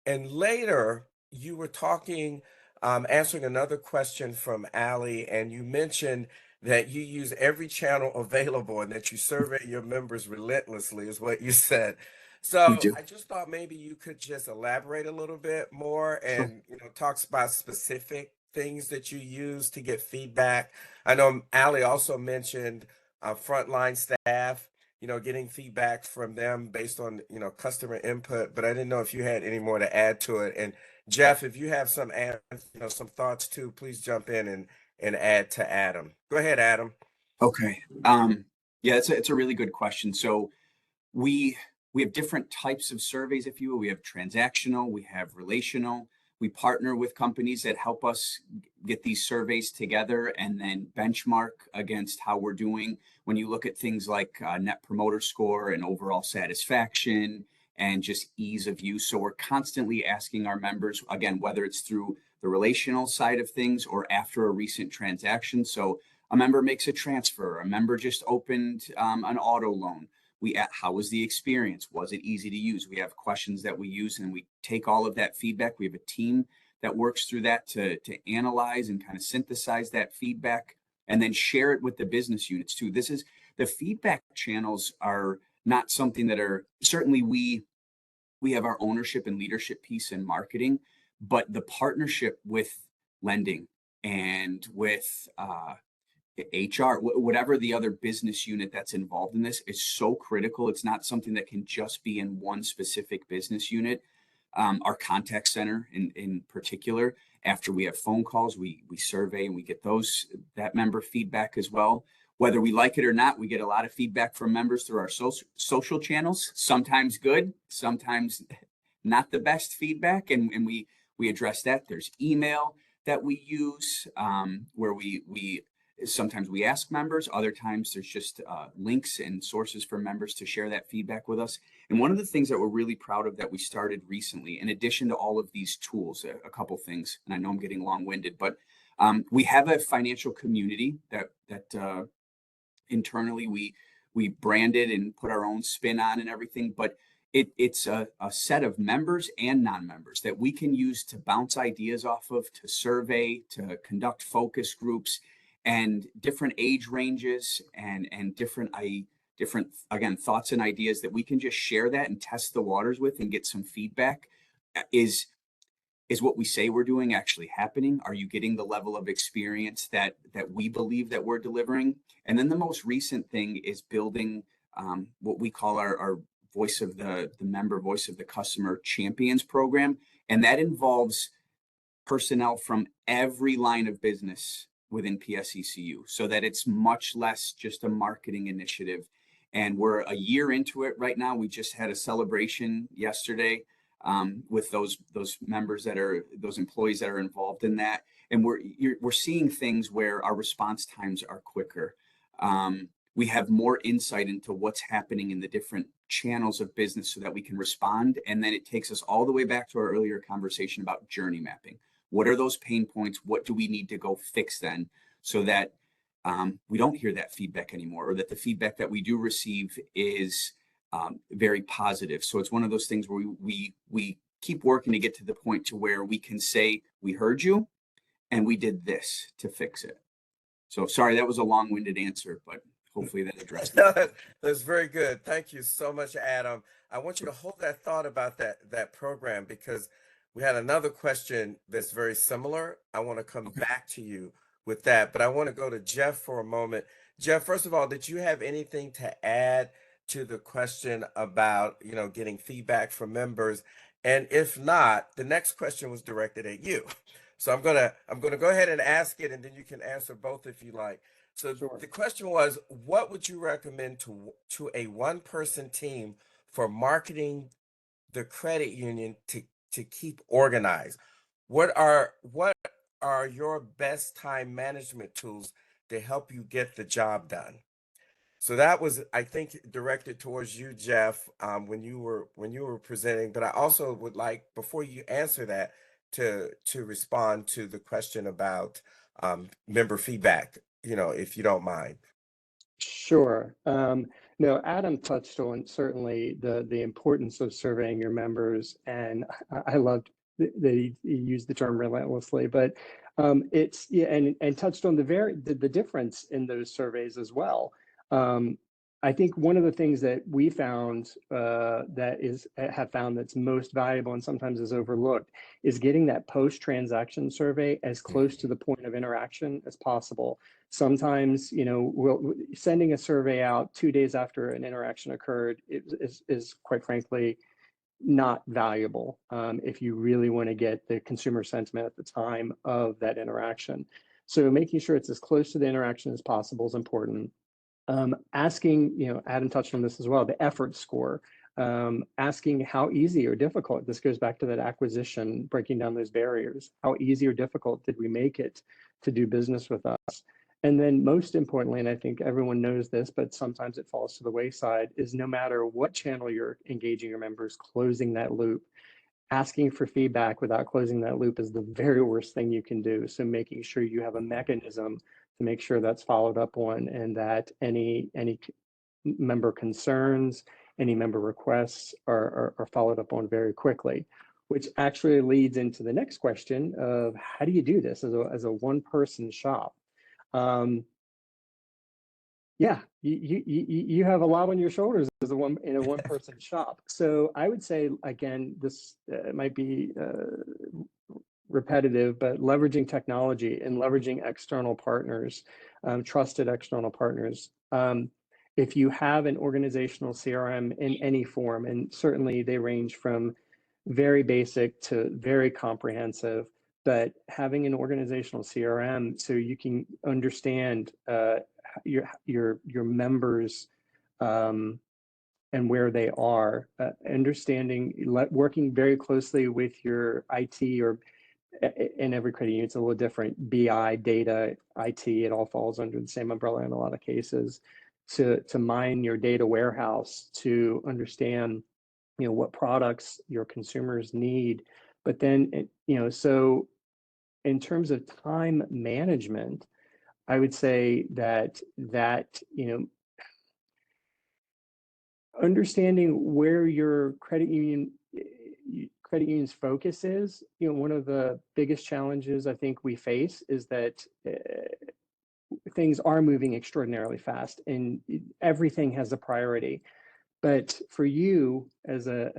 And later, you were talking, answering another question from Allie, and you mentioned that you use every channel available and that you survey your members relentlessly, is what you said. We So do. I just thought maybe you could just elaborate a little bit more Sure. and talks about specific things that you use to get feedback. I know Allie also mentioned frontline staff, getting feedback from them based on customer input, but I didn't know if you had any more to add to it. And Jeff, if you have some some thoughts too, please jump in and add to Adam. Go ahead, Adam. Okay. Yeah, it's a really good question. So we have different types of surveys, if you will. We have transactional, we have relational. We partner with companies that help us get these surveys together and then benchmark against how we're doing. When you look at things like net promoter score and overall satisfaction and just ease of use. So we're constantly asking our members, again, whether it's through the relational side of things or after a recent transaction. So a member makes a transfer, a member just opened an auto loan. How was the experience? Was it easy to use? We have questions that we use, and we take all of that feedback. We have a team that works through that to analyze and kind of synthesize that feedback and then share it with the business units too. The feedback channels are not something that are, certainly we have our ownership and leadership piece in marketing, but the partnership with lending and with HR, whatever the other business unit that's involved in this, is so critical. It's not something that can just be in one specific business unit. Our contact center in particular, after we have phone calls, we survey and we get that member feedback as well. Whether we like it or not, we get a lot of feedback from members through our social channels, sometimes good, sometimes not the best feedback. And we address that. There's email that we use where sometimes we ask members, other times there's just links and sources for members to share that feedback with us. And one of the things that we're really proud of that we started recently, in addition to all of these tools, a couple things, and I know I'm getting long-winded, but we have a financial community that internally we branded and put our own spin on and everything, but it's a set of members and non-members that we can use to bounce ideas off of, to survey, to conduct focus groups, and different age ranges and different again thoughts and ideas that we can just share that and test the waters with and get some feedback is is what we say we're doing actually happening? Are you getting the level of experience that we believe that we're delivering? And then the most recent thing is building what we call our voice of the member, voice of the customer champions program. And that involves personnel from every line of business within PSECU so that it's much less just a marketing initiative. And we're a year into it right now. We just had a celebration yesterday with those members that are those employees that are involved in that, and we're seeing things where our response times are quicker. We have more insight into what's happening in the different channels of business so that we can respond, and then it takes us all the way back to our earlier conversation about journey mapping. What are those pain points? What do we need to go fix then, so that we don't hear that feedback anymore, or that the feedback that we do receive is very positive. So it's one of those things where we keep working to get to the point to where we can say, we heard you and we did this to fix it. So sorry, that was a long-winded answer, but hopefully that addressed it. That's very good. Thank you so much, Adam. I want you to hold that thought about that program, because we had another question that's very similar. I want to come back to you with that, but I want to go to Jeff for a moment. Jeff, first of all, did you have anything to add to the question about, getting feedback from members? And if not, the next question was directed at you. So I'm gonna go ahead and ask it, and then you can answer both if you like. So Sure. the question was, what would you recommend to a one-person team for marketing the credit union to keep organized? What are your best time management tools to help you get the job done? So that was, I think, directed towards you, Jeff, when you were presenting. But I also would like, before you answer that, to respond to the question about member feedback, if you don't mind. Sure. No, Adam touched on certainly the importance of surveying your members, and I loved that he used the term relentlessly. But it's yeah, and touched on the difference in those surveys as well. I think one of the things that we found have found that's most valuable and sometimes is overlooked is getting that post-transaction survey as close to the point of interaction as possible. Sometimes, sending a survey out 2 days after an interaction occurred is quite frankly not valuable if you really want to get the consumer sentiment at the time of that interaction. So making sure it's as close to the interaction as possible is important. Asking, Adam touched on this as well, the effort score. Asking how easy or difficult, this goes back to that acquisition, breaking down those barriers. How easy or difficult did we make it to do business with us? And then most importantly, and I think everyone knows this, but sometimes it falls to the wayside, is no matter what channel you're engaging your members, closing that loop. Asking for feedback without closing that loop is the very worst thing you can do. So making sure you have a mechanism to make sure that's followed up on, and that any member concerns, any member requests are followed up on very quickly, which actually leads into the next question of how do you do this as a one-person shop? Yeah, you have a lot on your shoulders as a one-person shop. So I would say, again, this might be repetitive, but leveraging technology and leveraging external partners, trusted external partners. If you have an organizational CRM in any form, and certainly they range from very basic to very comprehensive, but having an organizational CRM so you can understand your members and where they are, working very closely with your IT, or in every credit union, it's a little different. BI, data, IT, it all falls under the same umbrella in a lot of cases. To mine your data warehouse to understand, what products your consumers need. But then, so in terms of time management, I would say that understanding where your credit union's focus is, one of the biggest challenges I think we face is that things are moving extraordinarily fast, and everything has a priority. But for you as a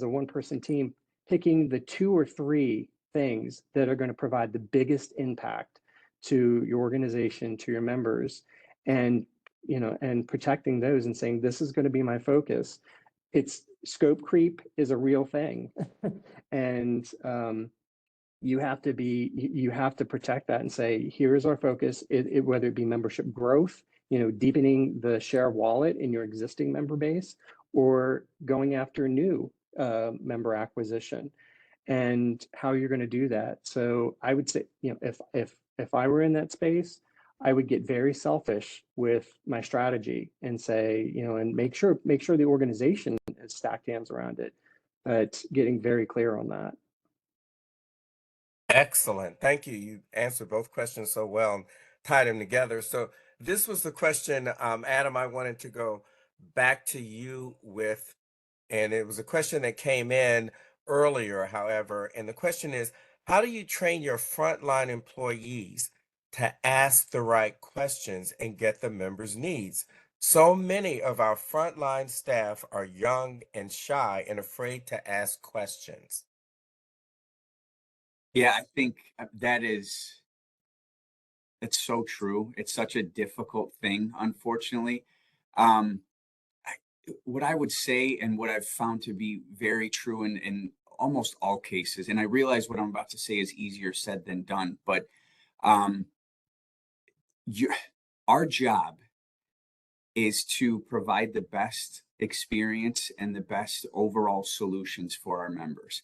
one-person team, picking the 2 or 3 things that are going to provide the biggest impact to your organization, to your members, and and protecting those and saying, this is going to be my focus. It's scope creep is a real thing. And you have to protect that and say, here's our focus, whether it be membership growth, deepening the share of wallet in your existing member base, or going after new member acquisition, and how you're going to do that. So I would say, if I were in that space, I would get very selfish with my strategy and say, and make sure the organization has stacked hands around it, but getting very clear on that. Excellent. Thank you. You answered both questions so well and tied them together. So this was the question, Adam, I wanted to go back to you with, and it was a question that came in earlier, however, and the question is, how do you train your frontline employees to ask the right questions and get the members' needs? So many of our frontline staff are young and shy and afraid to ask questions. Yeah, I think that's so true. It's such a difficult thing, unfortunately. Um, what I would say, and what I've found to be very true in almost all cases, and I realize what I'm about to say is easier said than done, but um, you, our job is to provide the best experience and the best overall solutions for our members.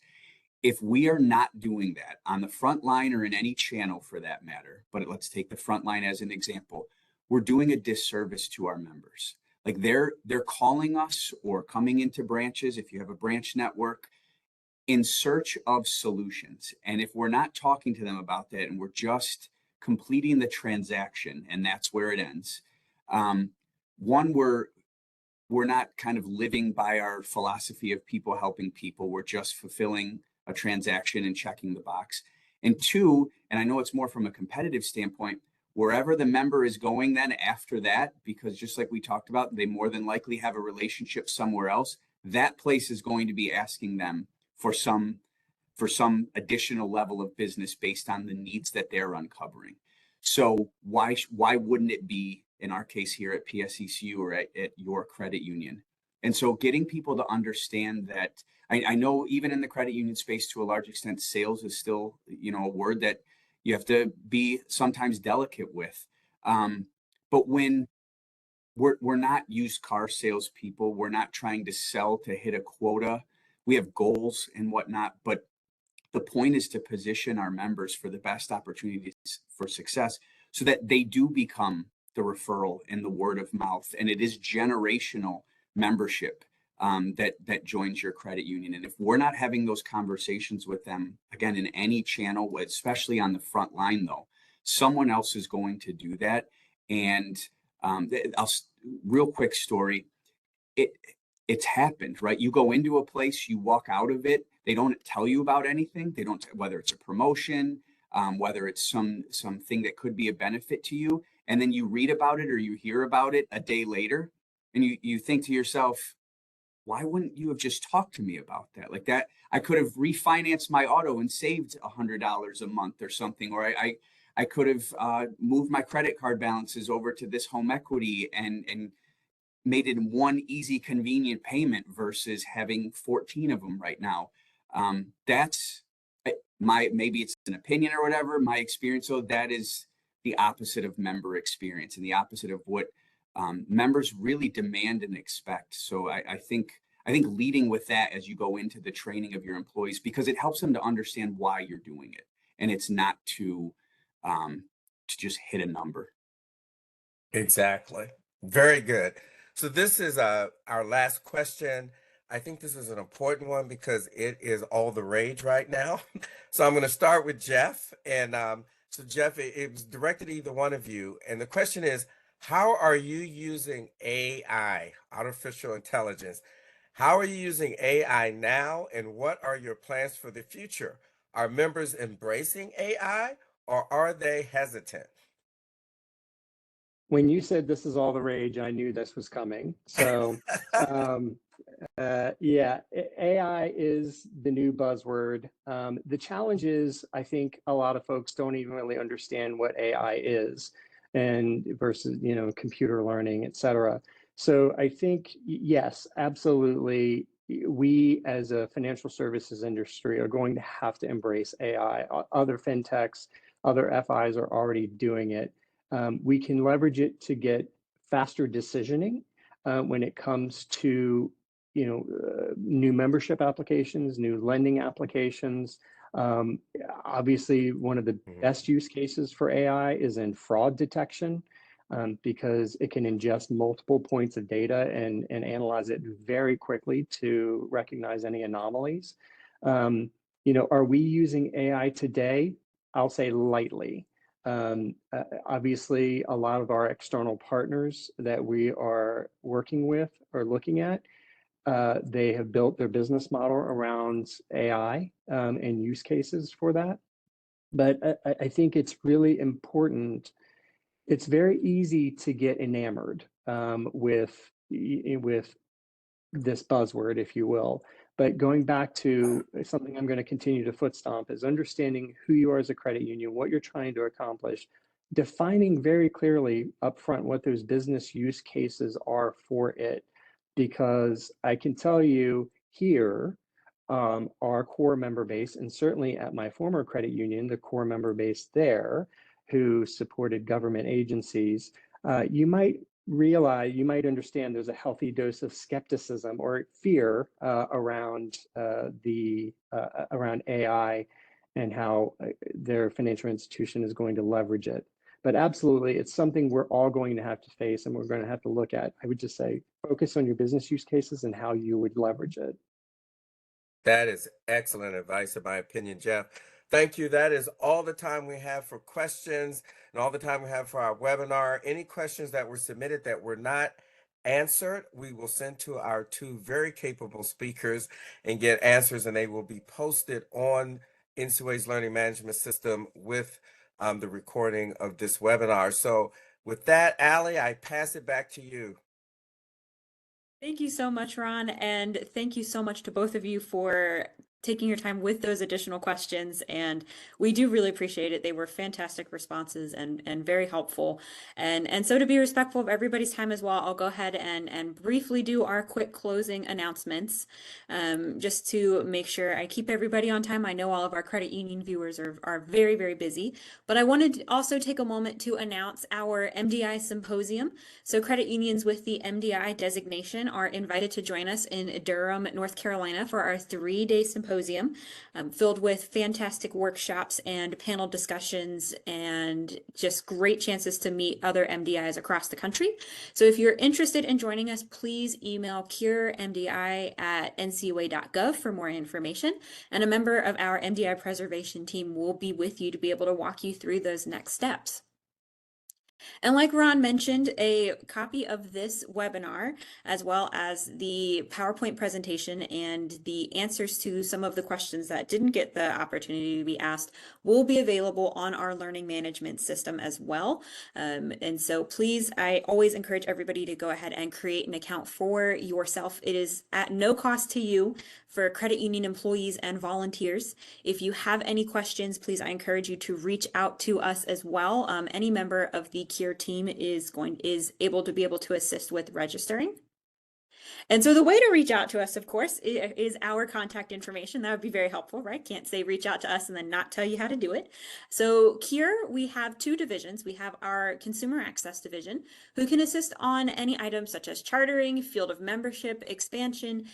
If we are not doing that on the front line or in any channel for that matter, but let's take the front line as an example, we're doing a disservice to our members. Like they're calling us or coming into branches, if you have a branch network, in search of solutions. And if we're not talking to them about that and we're just completing the transaction and that's where it ends, one, we're not kind of living by our philosophy of people helping people. We're just fulfilling a transaction and checking the box. And two, and I know it's more from a competitive standpoint, wherever the member is going then after that, because just like we talked about, they more than likely have a relationship somewhere else, that place is going to be asking them for some additional level of business based on the needs that they're uncovering. So why wouldn't it be in our case here at PSECU or at your credit union? And so getting people to understand that, I know even in the credit union space, to a large extent, sales is still, a word that you have to be sometimes delicate with. But when we're not used car salespeople, we're not trying to sell to hit a quota. We have goals and whatnot, but the point is to position our members for the best opportunities for success so that they do become the referral and the word of mouth. And it is generational membership that joins your credit union. And if we're not having those conversations with them, again, in any channel, especially on the front line, though, someone else is going to do that. And real quick story, it's happened, right? You go into a place, you walk out of it, they don't tell you about anything. They don't, whether it's a promotion, whether it's something that could be a benefit to you. And then you read about it or you hear about it a day later and you think to yourself, why wouldn't you have just talked to me about that? Like that, I could have refinanced my auto and saved $100 a month or something, or I could have moved my credit card balances over to this home equity and made it one easy, convenient payment versus having 14 of them right now. That's maybe it's an opinion or whatever. My experience, though, that is the opposite of member experience and the opposite of what members really demand and expect. So I think leading with that as you go into the training of your employees, because it helps them to understand why you're doing it, and it's not to just hit a number. Exactly. Very good. So this is our last question. I think this is an important one because it is all the rage right now. So I'm going to start with Jeff. And so Jeff, it was directed to either one of you. And the question is, how are you using AI, artificial intelligence? How are you using AI now? And what are your plans for the future? Are members embracing AI or are they hesitant? When you said this is all the rage, I knew this was coming. So Yeah, AI is the new buzzword. The challenge is, I think a lot of folks don't even really understand what AI is, and versus, computer learning, et cetera. So I think, yes, absolutely, we as a financial services industry are going to have to embrace AI. Other fintechs, other FIs are already doing it. We can leverage it to get faster decisioning when it comes to new membership applications, new lending applications. Um, Obviously, one of the best use cases for AI is in fraud detection, because it can ingest multiple points of data and analyze it very quickly to recognize any anomalies. Are we using AI today? I'll say lightly. Obviously, a lot of our external partners that we are working with or looking at, they have built their business model around AI and use cases for that. But I think it's really important. It's very easy to get enamored with this buzzword, if you will. But going back to something I'm going to continue to foot stomp is understanding who you are as a credit union, what you're trying to accomplish, defining very clearly upfront what those business use cases are for it. Because I can tell you here, our core member base, and certainly at my former credit union, the core member base there who supported government agencies, you might understand there's a healthy dose of skepticism or fear around AI and how their financial institution is going to leverage it. But absolutely, it's something we're all going to have to face and we're going to have to look at. I would just say focus on your business use cases and how you would leverage it. That is excellent advice, in my opinion, Jeff. Thank you. That is all the time we have for questions and all the time we have for our webinar. Any questions that were submitted that were not answered, we will send to our two very capable speakers and get answers, and they will be posted on NCUA's Learning Management System with the recording of this webinar. So with that, Allie, I pass it back to you. Thank you so much, Ron, and thank you so much to both of you for taking your time with those additional questions, and we do really appreciate it. They were fantastic responses and very helpful. And so to be respectful of everybody's time as well, I'll go ahead and briefly do our quick closing announcements, just to make sure I keep everybody on time. I know all of our credit union viewers are very, very busy, but I wanted to also take a moment to announce our MDI Symposium. So credit unions with the MDI designation are invited to join us in Durham, North Carolina for our 3-day symposium, filled with fantastic workshops and panel discussions and just great chances to meet other MDIs across the country. So if you're interested in joining us, please email curemdi@ncua.gov for more information. And a member of our MDI preservation team will be with you to be able to walk you through those next steps. And like Ron mentioned, a copy of this webinar, as well as the PowerPoint presentation and the answers to some of the questions that didn't get the opportunity to be asked, will be available on our learning management system as well. And so please, I always encourage everybody to go ahead and create an account for yourself. It is at no cost to you for credit union employees and volunteers. If you have any questions, please, I encourage you to reach out to us as well. Any member of the CURE team is able to assist with registering. And so the way to reach out to us, of course, is our contact information. That would be very helpful, right? Can't say reach out to us and then not tell you how to do it. So CURE, we have 2 divisions. We have our Consumer Access Division, who can assist on any items such as chartering, field of membership, expansion,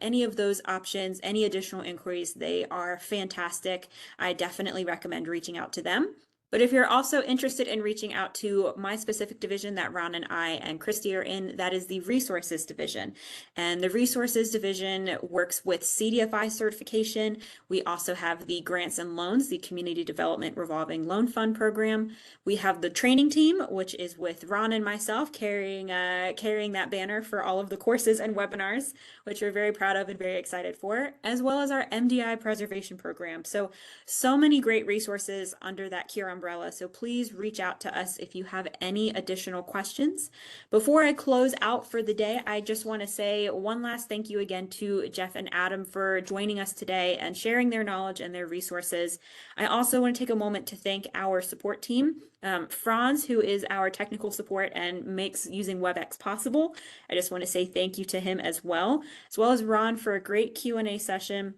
any of those options, any additional inquiries. They are fantastic. I definitely recommend reaching out to them. But if you're also interested in reaching out to my specific division that Ron and I and Christy are in, that is the Resources Division. And the Resources Division works with CDFI certification. We also have the Grants and Loans, the Community Development Revolving Loan Fund program. We have the training team, which is with Ron and myself carrying that banner for all of the courses and webinars, which we're very proud of and very excited for, as well as our MDI preservation program. So many great resources under that CURE umbrella. umbrella. So please reach out to us if you have any additional questions. Before I close out for the day, I just want to say one last thank you again to Jeff and Adam for joining us today and sharing their knowledge and their resources. I also want to take a moment to thank our support team, Franz, who is our technical support and makes using WebEx possible. I just want to say thank you to him as well as Ron for a great Q&A session.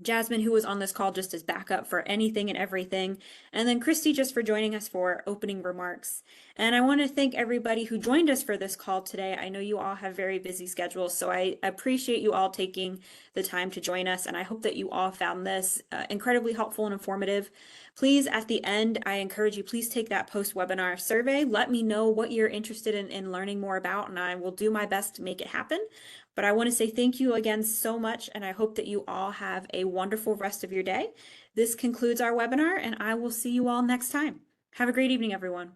Jasmine, who was on this call just as backup for anything and everything, and then Christy just for joining us for opening remarks. And I want to thank everybody who joined us for this call today. I know you all have very busy schedules, so I appreciate you all taking the time to join us, and I hope that you all found this incredibly helpful and informative. Please, at the end, I encourage you, please take that post-webinar survey. Let me know what you're interested in learning more about, and I will do my best to make it happen. But I want to say thank you again so much, and I hope that you all have a wonderful rest of your day. This concludes our webinar, and I will see you all next time. Have a great evening, everyone.